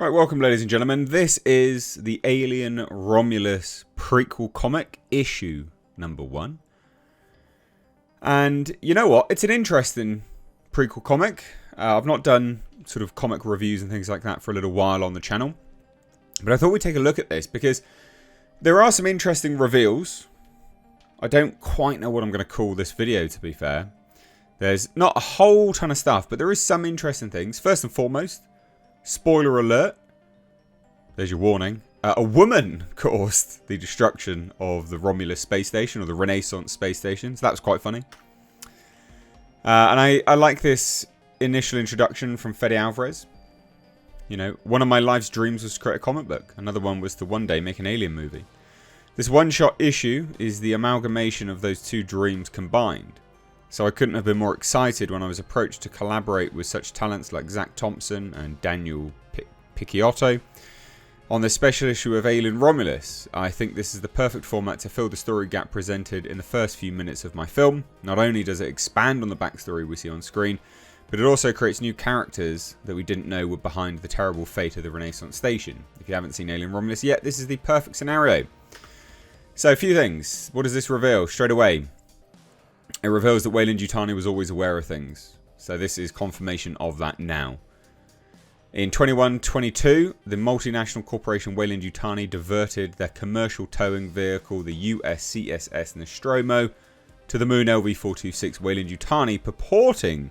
Right, welcome ladies and gentlemen. This is the Alien Romulus prequel comic, issue number 1. And you know what? It's an interesting prequel comic. I've not done sort of comic reviews and things like that for a little while on the channel. But I thought we'd take a look at this because there are some interesting reveals. I don't quite know what I'm going to call this video, to be fair. There's not a whole ton of stuff, but there is some interesting things. First and foremost, spoiler alert. There's your warning. A woman caused the destruction of the Romulus space station, or the Renaissance space station. So that was quite funny. And I like this initial introduction from Fede Alvarez. You know, one of my life's dreams was to create a comic book. Another one was to one day make an Alien movie. This one-shot issue is the amalgamation of those two dreams combined. So I couldn't have been more excited when I was approached to collaborate with such talents like Zach Thompson and Daniel Picciotto on this special issue of Alien Romulus. I think this is the perfect format to fill the story gap presented in the first few minutes of my film. Not only does it expand on the backstory we see on screen, but it also creates new characters that we didn't know were behind the terrible fate of the Renaissance station. If you haven't seen Alien Romulus yet, this is the perfect scenario. So a few things. What does this reveal? Straight away, it reveals that Weyland-Yutani was always aware of things. So this is confirmation of that now. In 2122, the multinational corporation Weyland-Yutani diverted their commercial towing vehicle, the USCSS Nostromo, to the moon LV-426. Weyland-Yutani, purporting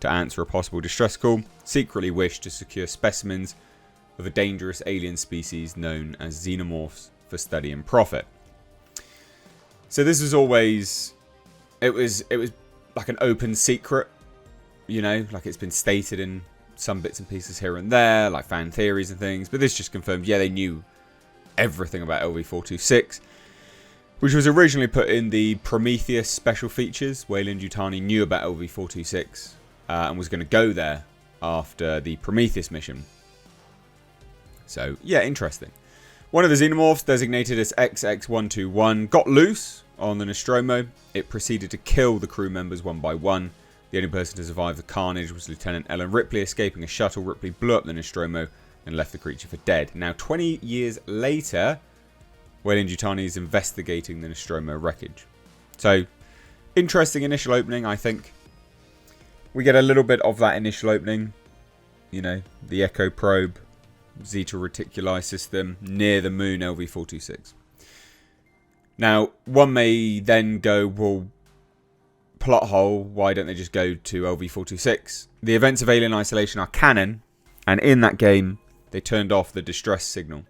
to answer a possible distress call, secretly wished to secure specimens of a dangerous alien species known as Xenomorphs for study and profit. So this was always... It was like an open secret, you know, like it's been stated in some bits and pieces here and there, like fan theories and things. But this just confirmed, yeah, they knew everything about LV-426, which was originally put in the Prometheus special features. Weyland-Yutani knew about LV-426 and was going to go there after the Prometheus mission. So, yeah, interesting. One of the Xenomorphs, designated as XX-121, got loose on the Nostromo. It proceeded to kill the crew members one by one. The only person to survive the carnage was Lieutenant Ellen Ripley. Escaping a shuttle, Ripley blew up the Nostromo and left the creature for dead. Now, 20 years later, Weyland-Yutani is investigating the Nostromo wreckage. So, interesting initial opening, I think. We get a little bit of that initial opening. You know, the Echo probe, Zeta Reticuli system near the moon LV-426. Now, one may then go, well, plot hole, why don't they just go to LV-426? The events of Alien Isolation are canon, and in that game, they turned off the distress signal,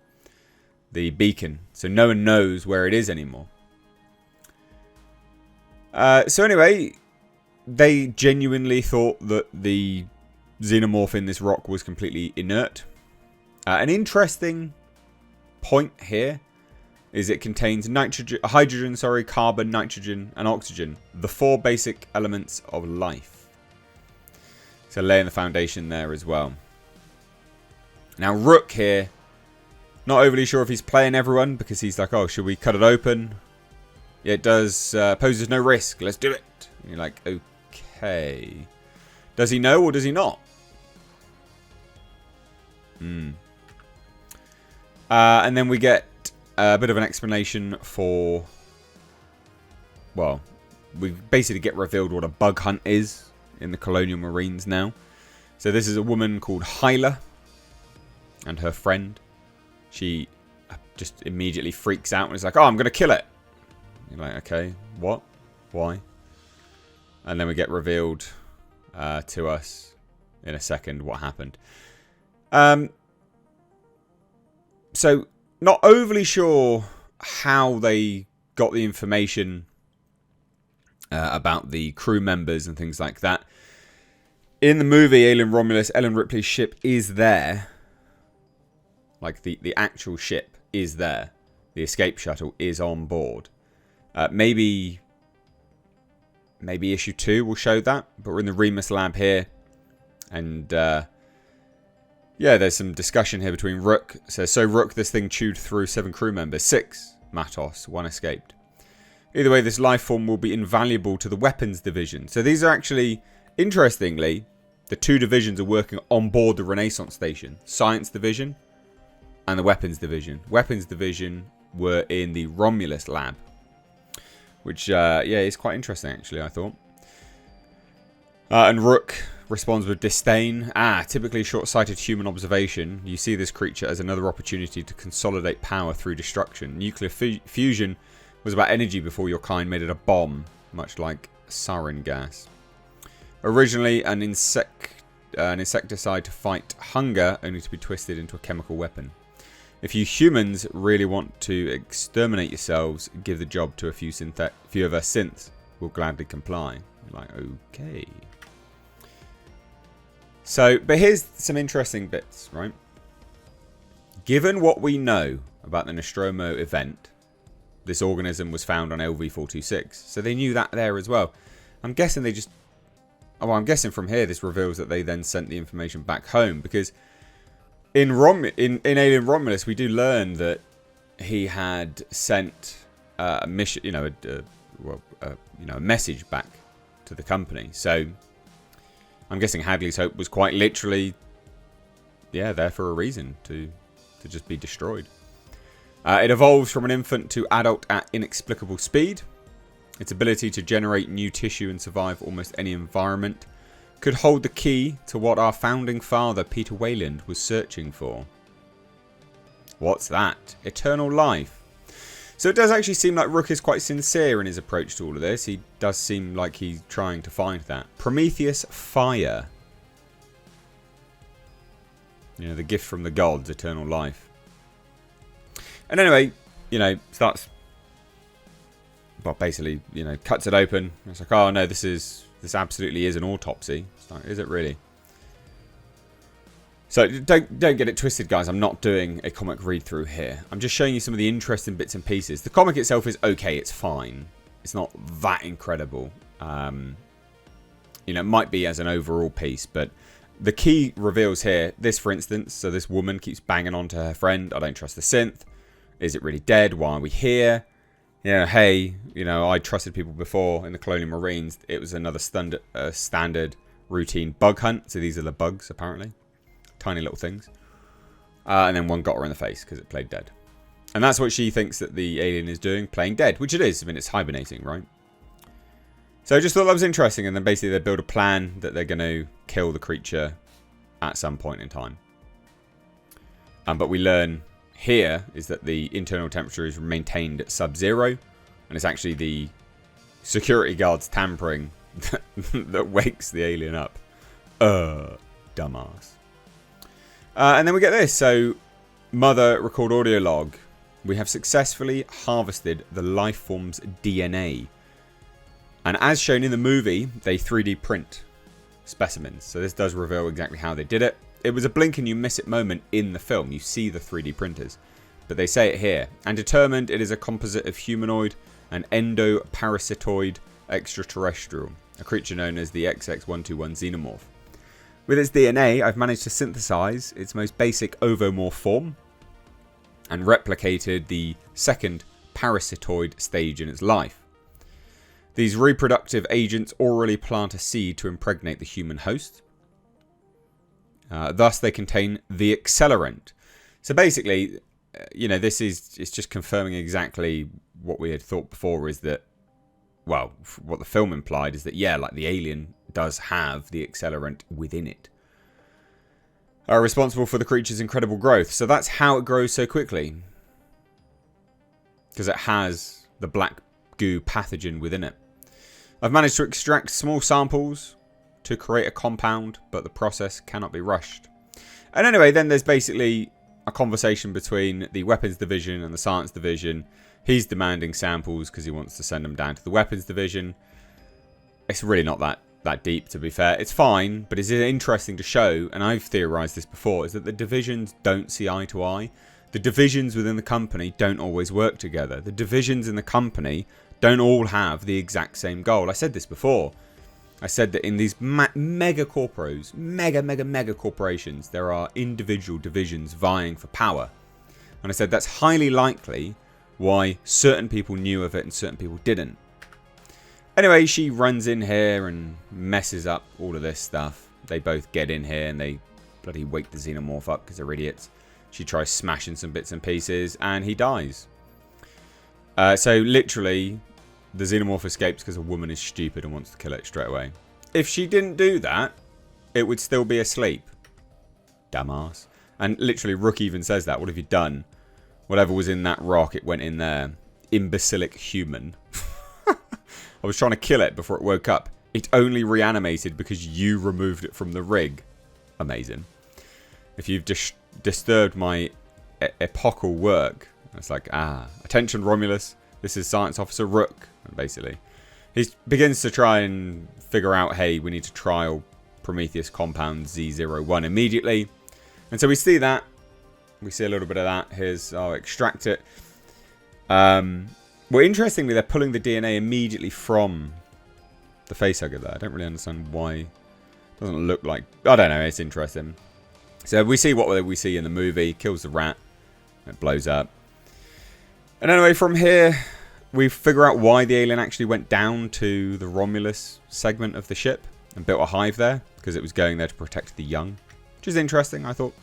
the beacon, so no one knows where it is anymore. So anyway, they genuinely thought that the Xenomorph in this rock was completely inert. An interesting point here is it contains hydrogen, carbon, nitrogen, and oxygen. The 4 basic elements of life. So laying the foundation there as well. Now Rook here, not overly sure if he's playing everyone, because he's like, oh, should we cut it open? Yeah, it does, poses no risk, let's do it. And you're like, okay. Does he know or does he not? And then we get a bit of an explanation for, well, we basically get revealed what a bug hunt is in the Colonial Marines now. So this is a woman called Hyla and her friend. She just immediately freaks out and is like, oh, I'm going to kill it. You're like, okay, what? Why? And then we get revealed to us in a second what happened. So, not overly sure how they got the information about the crew members and things like that. In the movie Alien Romulus, Ellen Ripley's ship is there. Like, the actual ship is there. The escape shuttle is on board. Maybe issue 2 will show that. But we're in the Remus lab here. And yeah, there's some discussion here between Rook. It says, so Rook, this thing chewed through 7 crew members. 6 Matos, 1 escaped. Either way, this life form will be invaluable to the weapons division. So these are actually, interestingly, The two divisions are working on board the Renaissance station. Science Division and the Weapons Division. Weapons Division were in the Romulus lab. Which, yeah, is quite interesting, actually, I thought. And Rook responds with disdain. Typically short-sighted human observation. You see this creature as another opportunity to consolidate power through destruction. Nuclear fusion was about energy before your kind made it a bomb, much like sarin gas. Originally an insecticide to fight hunger, only to be twisted into a chemical weapon. If you humans really want to exterminate yourselves, give the job to a few of our synths. We'll gladly comply. You're like, okay. So, but here's some interesting bits, right? Given what we know about the Nostromo event, this organism was found on LV-426. So they knew that there as well. I'm guessing they just... Oh, I'm guessing from here this reveals that they then sent the information back home. Because in Alien Romulus, we do learn that he had sent a mission, a message back to the company. So I'm guessing Hadley's Hope was quite literally, yeah, there for a reason to just be destroyed. It evolves from an infant to adult at inexplicable speed. Its ability to generate new tissue and survive almost any environment could hold the key to what our founding father, Peter Weyland, was searching for. What's that? Eternal life. So it does actually seem like Rook is quite sincere in his approach to all of this. He does seem like he's trying to find that. Prometheus Fire. You know, the gift from the gods, eternal life. And anyway, starts... Well, basically, cuts it open. It's like, oh no, this absolutely is an autopsy. It's like, is it really? So don't get it twisted, guys. I'm not doing a comic read-through here. I'm just showing you some of the interesting bits and pieces. The comic itself is okay. It's fine. It's not that incredible. It might be as an overall piece, but the key reveals here. This, for instance, so this woman keeps banging on to her friend. I don't trust the synth. Is it really dead? Why are we here? Yeah, hey, I trusted people before in the Colonial Marines. It was another standard routine bug hunt. So these are the bugs, apparently. Tiny little things. And then one got her in the face because it played dead. And that's what she thinks that the alien is doing, playing dead. Which it is. I mean, it's hibernating, right? So I just thought that was interesting. And then basically they build a plan that they're going to kill the creature at some point in time. But we learn... here is that the internal temperature is maintained at sub-zero, and it's actually the security guards tampering that wakes the alien up. Dumbass. And then we get this. So, Mother record audio log. We have successfully harvested the life form's DNA. And as shown in the movie, they 3D print specimens. So this does reveal exactly how they did it. It was a blink and you miss it moment in the film. You see the 3D printers. But they say it here. And determined it is a composite of humanoid and endoparasitoid extraterrestrial. A creature known as the XX121 Xenomorph. With its DNA, I've managed to synthesize its most basic ovomorph form. And replicated the second parasitoid stage in its life. These reproductive agents orally plant a seed to impregnate the human host. Thus, they contain the accelerant. So basically, this is just confirming exactly what we had thought before is that, well, what the film implied is that, yeah, like the alien does have the accelerant within it. Are responsible for the creature's incredible growth. So that's how it grows so quickly. Because it has the black goo pathogen within it. I've managed to extract small samples to create a compound, but the process cannot be rushed. And anyway, then there's basically a conversation between the Weapons Division and the Science Division. He's demanding samples because he wants to send them down to the Weapons Division. It's really not that deep, to be fair. It's fine, but it's interesting to show, and I've theorized this before, is that the divisions don't see eye to eye. The divisions within the company don't always work together. The divisions in the company don't all have the exact same goal. I said this before. I said that in these mega corporations, mega corporations, there are individual divisions vying for power. And I said that's highly likely why certain people knew of it and certain people didn't. Anyway, she runs in here and messes up all of this stuff. They both get in here and they bloody wake the Xenomorph up because they're idiots. She tries smashing some bits and pieces and he dies. So literally, the Xenomorph escapes because a woman is stupid and wants to kill it straight away. If she didn't do that, it would still be asleep. Dumbass. And literally, Rook even says that. What have you done? Whatever was in that rock, it went in there. Imbecilic human. I was trying to kill it before it woke up. It only reanimated because you removed it from the rig. Amazing. If you've disturbed my epochal work, it's like, attention Romulus. This is Science Officer Rook, basically. He begins to try and figure out, hey, we need to trial Prometheus compound Z01 immediately. And so we see that. We see a little bit of that. Here's, I'll extract it. Well, interestingly, they're pulling the DNA immediately from the facehugger there. I don't really understand why. It doesn't look like... I don't know. It's interesting. So we see what we see in the movie. Kills the rat. It blows up. And anyway, from here, we figure out why the alien actually went down to the Romulus segment of the ship and built a hive there. Because it was going there to protect the young. Which is interesting, I thought.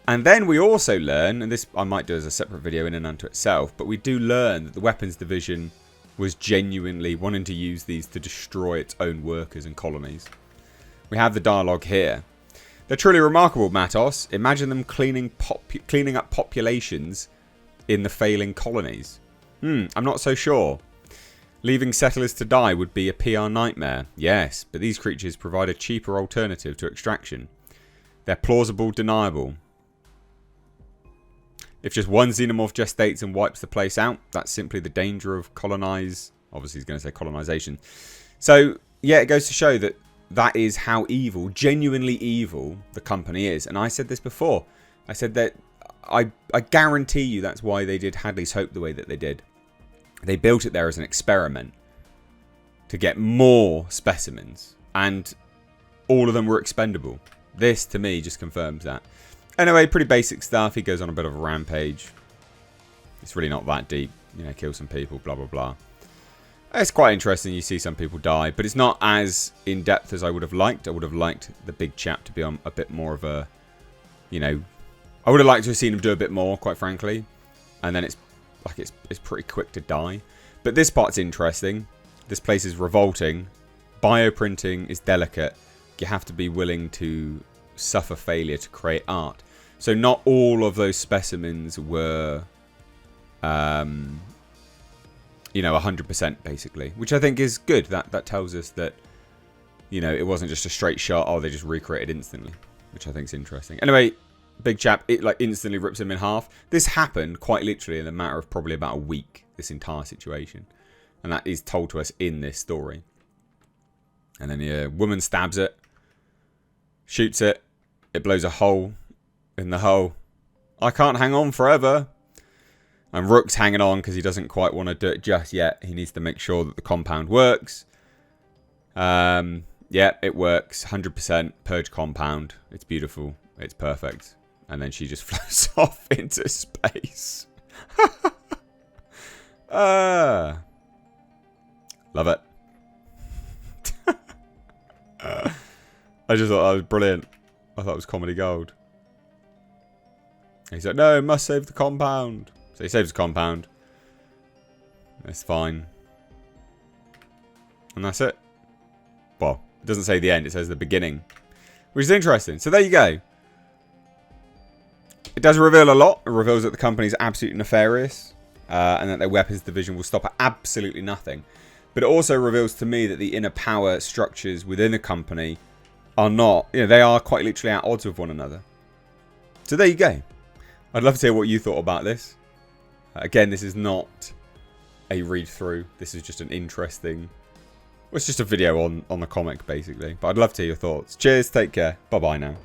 And then we also learn, and this I might do as a separate video in and unto itself, but we do learn that the weapons division was genuinely wanting to use these to destroy its own workers and colonies. We have the dialogue here. They're truly remarkable, Matos. Imagine them cleaning up populations in the failing colonies. I'm not so sure. Leaving settlers to die would be a PR nightmare. Yes, but these creatures provide a cheaper alternative to extraction. They're plausible, deniable. If just one Xenomorph gestates and wipes the place out, that's simply the danger of colonize. Obviously, he's going to say colonization. So, yeah, it goes to show that that is how evil, genuinely evil, the company is. And I said this before. I said that I guarantee you that's why they did Hadley's Hope the way that they did. They built it there as an experiment to get more specimens. And all of them were expendable. This, to me, just confirms that. Anyway, pretty basic stuff. He goes on a bit of a rampage. It's really not that deep. You know, kill some people, blah, blah, blah. It's quite interesting. You see some people die. But it's not as in-depth as I would have liked. I would have liked the big chap to be on a bit more of a, you know... I would have liked to have seen him do a bit more, quite frankly. And then it's like it's pretty quick to die. But this part's interesting. This place is revolting. Bioprinting is delicate. You have to be willing to suffer failure to create art. So not all of those specimens were, you know, 100% basically, which I think is good. That tells us that, you know, it wasn't just a straight shot. Oh, they just recreated instantly, which I think is interesting. Anyway, big chap, it like instantly rips him in half. This happened quite literally in a matter of probably about a week. This entire situation, and that is told to us in this story. And then the woman stabs it, shoots it. It blows a hole in the hull. I can't hang on forever. And Rook's hanging on because he doesn't quite want to do it just yet. He needs to make sure that the compound works. Yeah, it works. 100% purge compound. It's beautiful. It's perfect. And then she just floats off into space. Love it. I just thought that was brilliant. I thought it was comedy gold. He's like, no, must save the compound. So he saves the compound. It's fine. And that's it. Well, it doesn't say the end. It says the beginning. Which is interesting. So there you go. It does reveal a lot. It reveals that the company is absolutely nefarious. And that their weapons division will stop at absolutely nothing. But it also reveals to me that the inner power structures within the company are not, you know, they are quite literally at odds with one another. So there you go. I'd love to hear what you thought about this. Again, this is not a read-through. This is just an interesting... Well, it's just a video on the comic, basically. But I'd love to hear your thoughts. Cheers, take care. Bye-bye now.